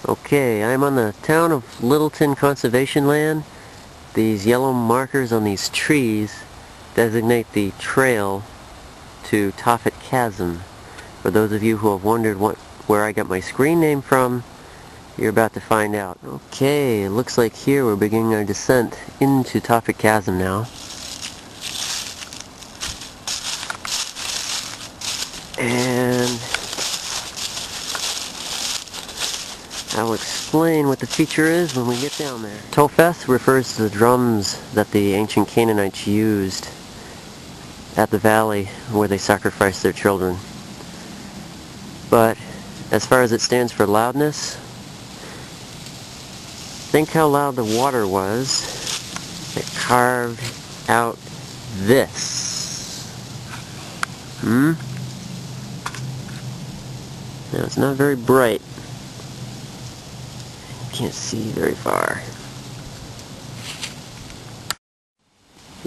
Okay, I'm on the town of Littleton conservation land. These yellow markers on these trees designate the trail to Tophet Chasm. For those of you who have wondered where I got my screen name from, you're about to find out. Okay, it looks like here we're beginning our descent into Tophet Chasm now. And I'll explain what the feature is when we get down there. Tophet refers to the drums that the ancient Canaanites used at the valley where they sacrificed their children. But as far as it stands for loudness, think how loud the water was that carved out this. Now it's not very bright. Can't see very far.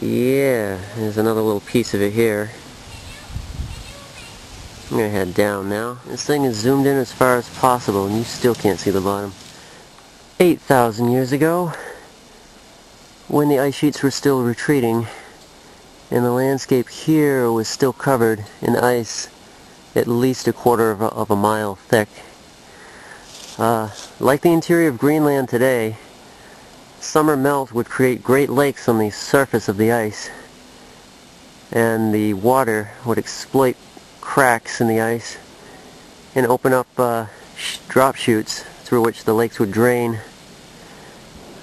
Yeah, there's another little piece of it here. I'm gonna head down now. This thing is zoomed in as far as possible and you still can't see the bottom. 8,000 years ago, when the ice sheets were still retreating and the landscape here was still covered in ice at least a quarter of a mile thick. Like the interior of Greenland today, summer melt would create great lakes on the surface of the ice, and the water would exploit cracks in the ice and open up drop chutes through which the lakes would drain.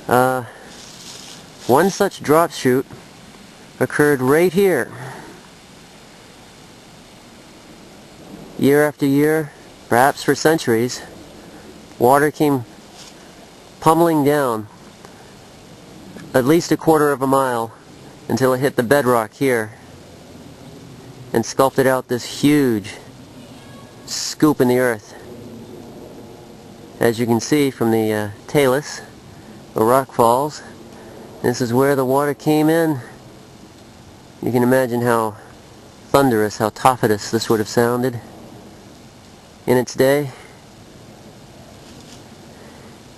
One such drop chute occurred right here. Year after year, perhaps for centuries, water came pummeling down at least a quarter of a mile until it hit the bedrock here and sculpted out this huge scoop in the earth. As you can see from the talus, the rock falls, this is where the water came in. You can imagine how thunderous, how Tophetous this would have sounded in its day.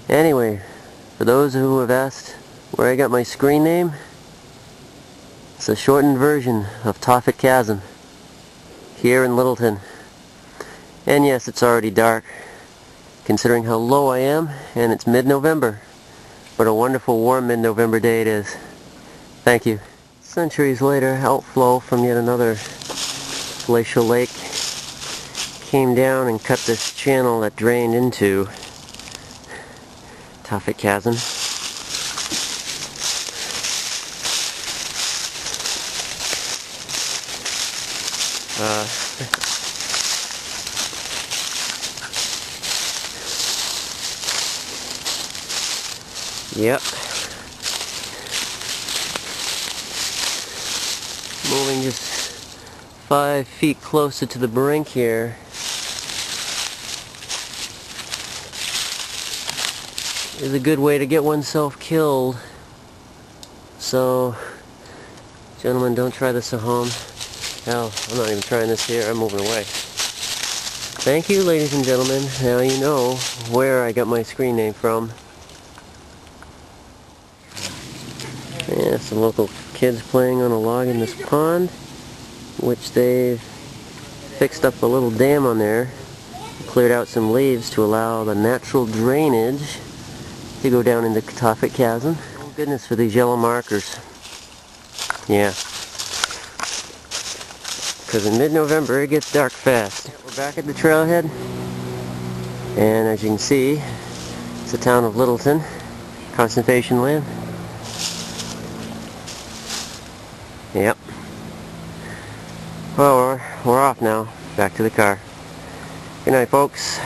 Anyway, for those who have asked where I got my screen name, it's a shortened version of Tophet Chasm here in Littleton. And yes, it's already dark considering how low I am, and it's mid-November. What a wonderful warm mid-November day it is. Thank you. Centuries later, outflow from yet another glacial lake came down and cut this channel that drained into Tophet Chasm. Yep. Moving just 5 feet closer to the brink here. Is a good way to get oneself killed. So, gentlemen, don't try this at home. Hell, I'm not even trying this here. I'm moving away. Thank you, ladies and gentlemen. Now you know where I got my screen name from. Yeah, some local kids playing on a log in this pond, which they've fixed up a little dam on there, cleared out some leaves to allow the natural drainage to go down into Tophet Chasm. Oh goodness for these yellow markers. Yeah. Because in mid-November it gets dark fast. We're back at the trailhead, and as you can see, it's the town of Littleton, conservation land. Yep. Well, we're off now. Back to the car. Good night, folks.